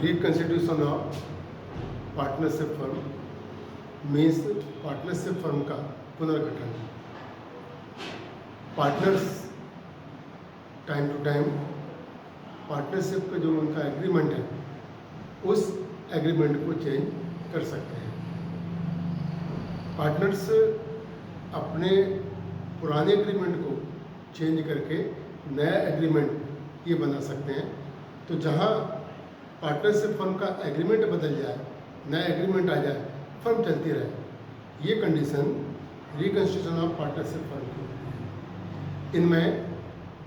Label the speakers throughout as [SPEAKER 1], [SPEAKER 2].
[SPEAKER 1] Reconstitution of partnership firm means partnership firm का पुनर्गठन। Partners time to time partnership का जो उनका एग्रीमेंट है उस एग्रीमेंट को चेंज कर सकते हैं। पार्टनर्स अपने पुराने एग्रीमेंट को चेंज करके नया एग्रीमेंट ये बना सकते हैं। तो जहाँ पार्टनरशिप फर्म का एग्रीमेंट बदल जाए, नया एग्रीमेंट आ जाए, फर्म चलती रहे, ये condition reconstitution of partnership firm की होती है। इनमें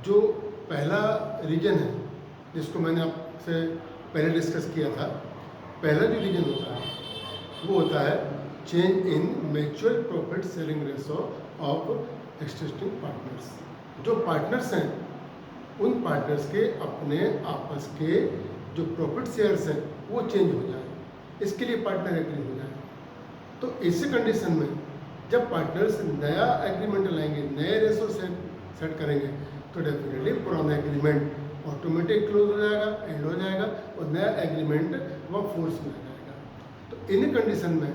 [SPEAKER 1] जो पहला रीजन है जिसको मैंने आपसे पहले डिस्कस किया था, पहला जो रीजन होता है वो होता है change in mutual profit sharing ratio of existing partners. जो पार्टनर्स हैं उन पार्टनर्स के अपने आपस के जो प्रॉफिट शेयर्स हैं वो चेंज हो जाए, इसके लिए पार्टनर एग्री हो जाए। तो ऐसे कंडीशन में जब पार्टनर्स नया एग्रीमेंट लाएंगे, नए रेशो सेट करेंगे, तो डेफिनेटली पुराना एग्रीमेंट ऑटोमेटिक क्लोज हो जाएगा, एंड हो जाएगा और नया एग्रीमेंट वह फोर्स में आ जाएगा। तो इन कंडीशन में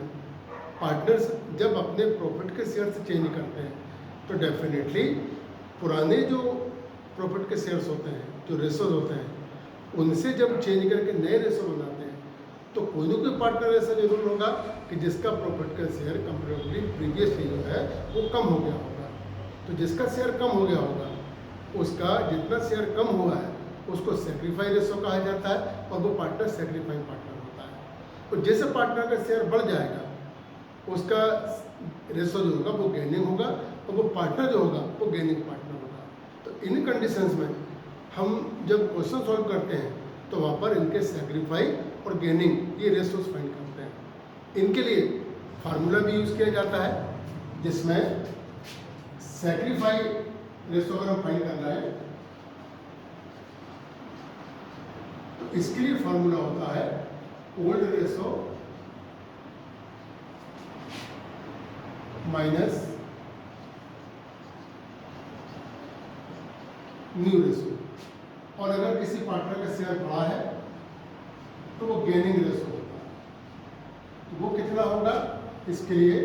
[SPEAKER 1] पार्टनर्स जब अपने प्रॉफिट के शेयर्स चेंज करते हैं तो डेफिनेटली पुराने जो प्रॉफिट के शेयर्स होते हैं, जो रेशोज होते हैं, उनसे जब चेंज करके नए रेशो बनाते हैं तो कोई ना कोई पार्टनर ऐसा जरूर होगा कि जिसका प्रॉफिट का शेयर कंपेरेटिवली प्रीवियसली जो है वो कम हो गया होगा। तो जिसका शेयर कम हो गया होगा उसका जितना शेयर कम हुआ है उसको सेक्रीफाई रेशो कहा जाता है और वो पार्टनर सेक्रीफाइंग पार्टनर होता है। तो जैसे पार्टनर का शेयर बढ़ जाएगा उसका रेशो जो होगा वो गेनिंग होगा और वो पार्टनर जो होगा वो गेनिंग पार्टनर होगा। तो इन कंडीशंस में हम जब क्वेश्चन सॉल्व करते हैं तो वहाँ पर इनके सेक्रीफाई और गेनिंग ये रेशोज फाइंड करते हैं। इनके लिए फार्मूला भी यूज़ किया जाता है जिसमें सेक्रीफाई रेशो अगर हम फाइंड करना है तो इसके लिए फार्मूला होता है old ratio minus new ratio. और अगर किसी पार्टनर का शेयर बड़ा है तो वो गेनिंग रेशो होता है। तो वो कितना होगा, इसके लिए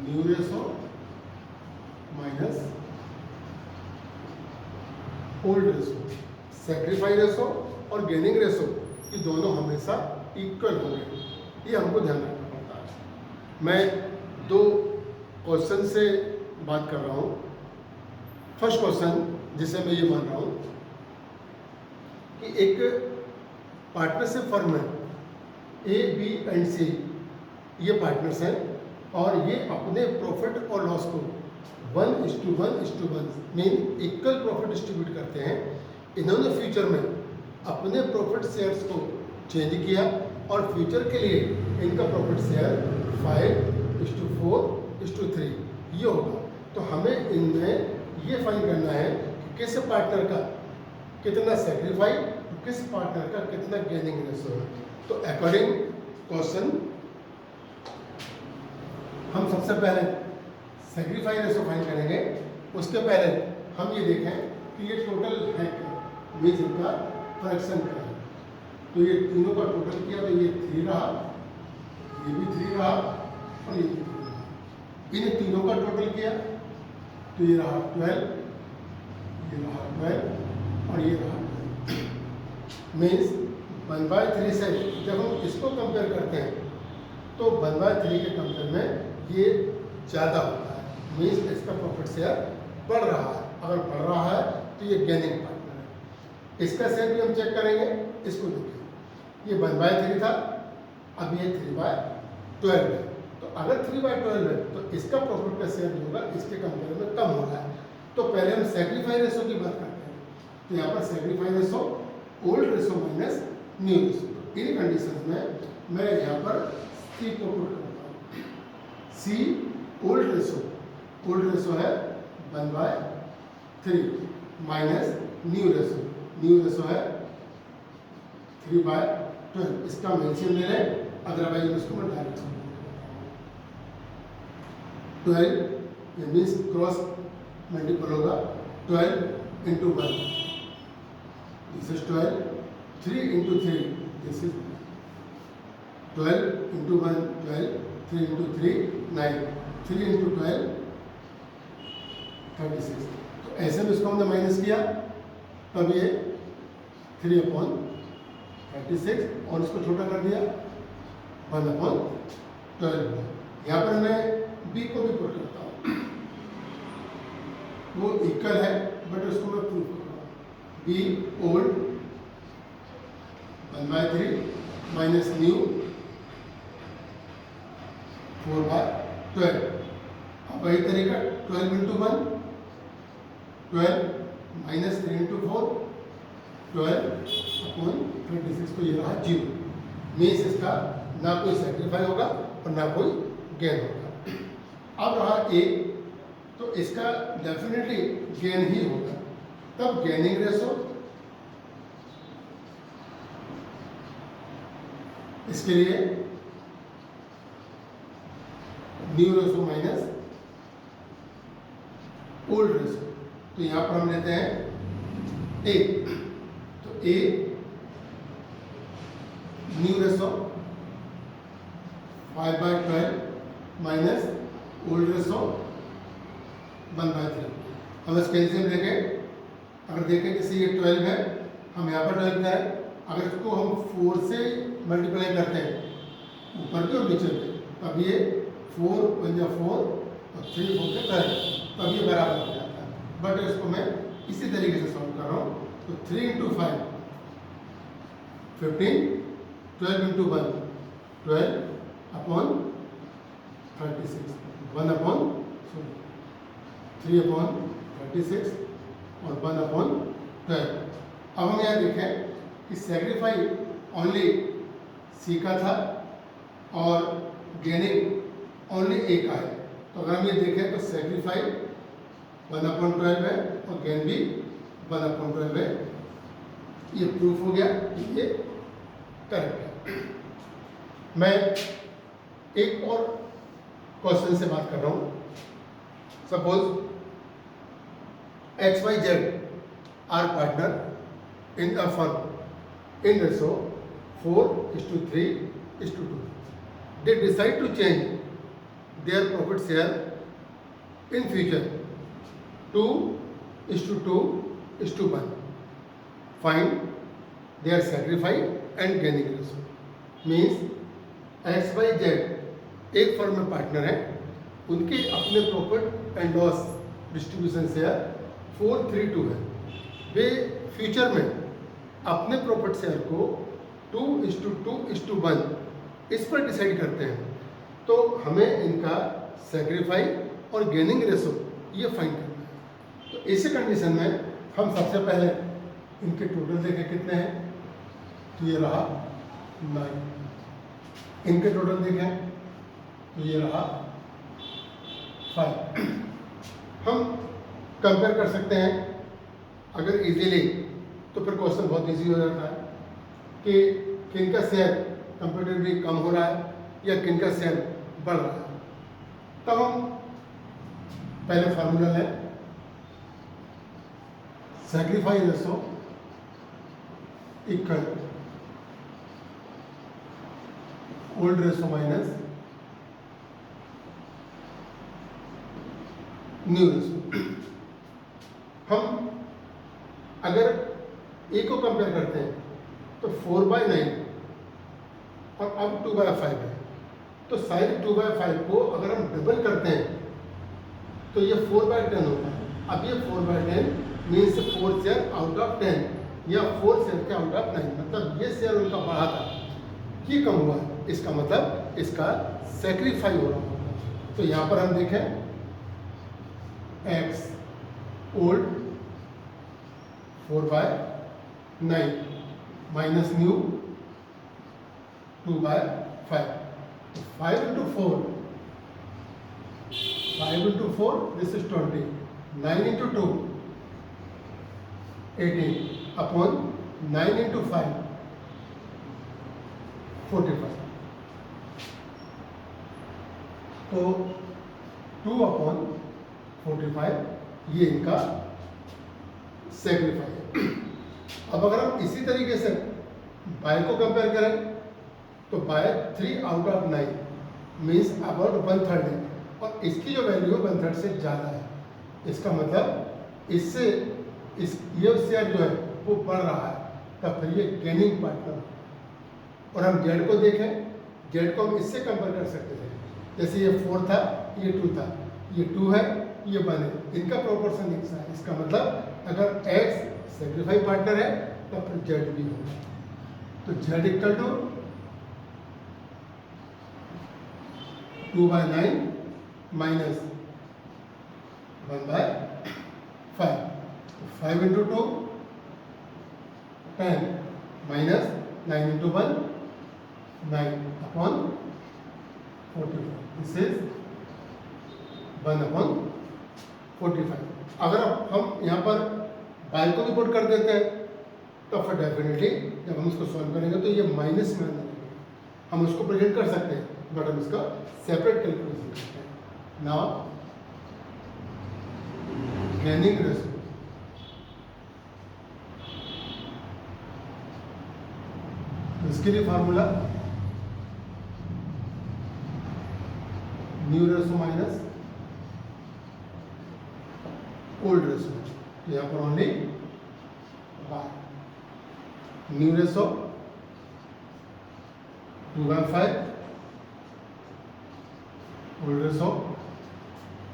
[SPEAKER 1] new ratio minus old ratio. Sacrifice ratio और गेनिंग रेशो ये दोनों हमेशा इक्वल होंगे, ये हमको ध्यान रखना पड़ता है। मैं दो क्वेश्चन से बात कर रहा हूँ। फर्स्ट क्वेश्चन जिसे मैं ये मान रहा हूँ कि एक पार्टनरशिप फर्म है, ए बी एंड सी ये पार्टनर्स हैं और ये अपने प्रॉफिट और लॉस को 1:1:1 मीन इक्वल प्रॉफिट डिस्ट्रीब्यूट करते हैं। इन्होंने फ्यूचर में अपने प्रॉफिट शेयर्स को चेंज किया और फ्यूचर के लिए इनका प्रॉफिट शेयर 5:4:3 ये होगा। तो हमें इनमें ये फाइंड करना है कि किस पार्टनर का कितना सेक्रीफाई, किस पार्टनर का कितना गेनिंग रेशो है। तो अकॉर्डिंग क्वेश्चन हम सबसे पहले सेक्रीफाई रेशो फाइंड करेंगे। उसके पहले हम ये देखें कि ये टोटल है क्या, मीन्स इनका फ्रैक्शन क्या है। तो ये तीनों का टोटल किया तो ये 3 रहा, ये भी 3 रहा और ये भी 3 रहा। इन तीनों का टोटल किया तो ये रहा 12, ये रहा 12 और ये रहा 12। मीन्स 1/3 से जब हम इसको कंपेयर करते हैं तो 1/3 के कंपेयर में ये ज़्यादा होता है। मीन्स इसका प्रॉफिट शेयर बढ़ रहा है। अगर बढ़ रहा है तो ये गेनिंग पार्टनर है। इसका शेयर भी हम चेक करेंगे। इसको देखिए, ये 1/3 था, अब ये 3/12 है। तो अगर 3/12 है तो इसका प्रॉफिट का शेयर जो होगा इसके कंपेयर में कम हो रहा है। तो पहले हम सेक्रीफाई रेशो की बात करते हैं। तो यहाँ पर sacrifice ratio old ratio minus new ratio. इन कंडीशन में मैं यहाँ पर सी को पुट करता हूँ। सी ओल्ड रेशो है 1/3 माइनस न्यू रेशो है 3/12। इसका मेंशन ले लें, अदरवाइज इसको मैं डायरेक्ट 12 ये मीन्स क्रॉस मल्टीपल होगा 12 × 1 this is 12 3 into 3, this is 12 into 1, 12, 3 into 3, 9, 3 into 12, 36। तो ऐसे में इसको हमने माइनस किया, तब ये 3/36 और इसको छोटा कर दिया 1/12। यहाँ पर मैं b को भी पुट करता हूँ, वो इक्वल है बट उसको मैं प्रूफ कर रहा हूँ। b old 1/3 minus new 4/12। अब वही तरीका 12 into 1, 12 माइनस 3 into 4, 12/36 को ये रहा 0। मीन्स इसका ना कोई सेक्रीफाई होगा और ना कोई गेन होगा। अब रहा a, तो इसका डेफिनेटली गेन ही होगा। तब गेनिंग रेशो इसके लिए new ratio minus old ratio. तो यहां पर हम लेते हैं a, तो a new ratio 5/12 minus old ratio 1/3। हम इसके एलसीएम लेके अगर देखें कि ये 12 है, हम यहाँ पर 12 करें, अगर इसको हम 4 से मल्टीप्लाई करते हैं ऊपर के और नीचे के, तब ये 4 1 या 4 और 3 4 के 12, तब ये बराबर हो जाता है। बट इसको मैं इसी तरीके से सॉल्व कर रहा हूँ। तो 3 into 5 15, 12 into 1 12/36, 3/36 और 1/12। अब हम यहाँ देखें कि सेक्रीफाई ओनली सी का था और गेनिंग ओनली ए का है। तो अगर हम ये देखें तो सेक्रीफाई 1/12 है और गेन भी 1/12 है। ये प्रूफ हो गया, ये करेक्ट है। मैं एक और क्वेश्चन से बात कर रहा हूँ। Suppose XYZ are partner in a firm in ratio 4:3:2. They decide to change their profit share in future 2:2:1. Find their sacrifice and gaining ratio. Means XYZ एक फर्म में पार्टनर है, उनके अपने profit and loss distribution share 4:3:2 है। वे future में अपने profit share को 2:2:1 इस पर डिसाइड करते हैं। तो हमें इनका सेक्रीफाई और गेनिंग रेशो ये फाइंड करना है। तो इसी कंडीशन में हम सबसे पहले इनके टोटल देखें कितने हैं। तो ये रहा 9। इनके टोटल देखें तो ये रहा 5। हम कंपेयर कर सकते हैं अगर इजीली, तो फिर क्वेश्चन बहुत इजी हो जाता है कि किनका शेयर कंपेरेटिवली कम हो रहा है या किनका शेयर बढ़ रहा है। तब हम पहले फार्मूला है sacrifice ratio equal old ratio minus new ratio. हम अगर ए को कंपेयर करते हैं तो 4/9 और अब 2/5 है। तो साइड 2/5 को अगर हम डबल करते हैं तो ये 4/10 होता है। अब ये 4/10 मीन्स 4 शेयर आउट ऑफ 10 या 4 शेयर के आउट ऑफ 9, मतलब ये शेयर उनका बढ़ा था, ये कम हुआ है। इसका मतलब इसका सेक्रीफाई हो रहा है। तो यहाँ पर हम देखें x old 4/9 minus new 2/5. 5 into 4, 5 into 4, this is 20. 9 into 2, 18 upon 9 into 5, 45. तो 2/45 ये इनका सेक्रीफाई है। अब अगर हम इसी तरीके से बाय को कंपेयर करें तो by 3 out of 9 means about 1/3 है, और इसकी जो वैल्यू है 1/3 से ज़्यादा है। इसका मतलब इससे ये शेयर जो है वो बढ़ रहा है, तब फिर ये गेनिंग पार्टनर। और हम जेड को देखें, जेड को हम इससे कंपेयर कर सकते थे, जैसे ये 4 था, ये 2 था, ये 2 है, ये 1 है, इनका प्रोपोर्शन एक सा है। इसका मतलब अगर एक्स सेक्रीफाई पार्टनर है तो फिर जेड भी होगा। तो Z equal to 2/9 minus 1/5, 5 into 2 10 minus 9 into 1 9/45, this is 1/45। अगर हम यहाँ पर बाय को भी पुट कर देते हैं तो फिर डेफिनेटली जब हम इसको सॉल्व करेंगे तो ये माइनस में आने लगेगा। हम उसको प्रेजेंट कर सकते हैं, बट हम इसका सेपरेट कैलकुलेशन करते हैं। नाउ गेनिंग रेशियो, तो इसके लिए formula new ratio minus old ratio, यहाँ पर only by. New ratio 2/5, old ratio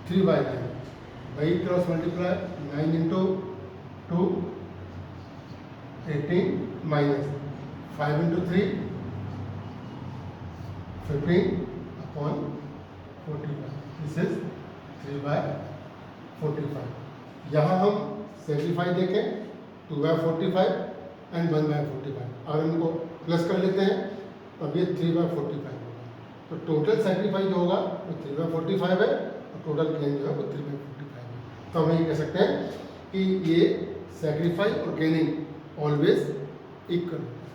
[SPEAKER 1] 3/9, by cross multiply 9 into 2 18 minus 5 into 3 15/45, this is 3/45। यहाँ हम सेक्रीफाई देखें 2/45 एंड 1/45, अगर इनको प्लस कर लेते हैं तो अब ये 3/45 होगा। तो टोटल सेक्रीफाई जो होगा वो 3/45 है, और टोटल गेन जो है वो 3/45 है। तो हम ये कह सकते हैं कि ये सेक्रीफाई और गेनिंग ऑलवेज इक्वल होता है।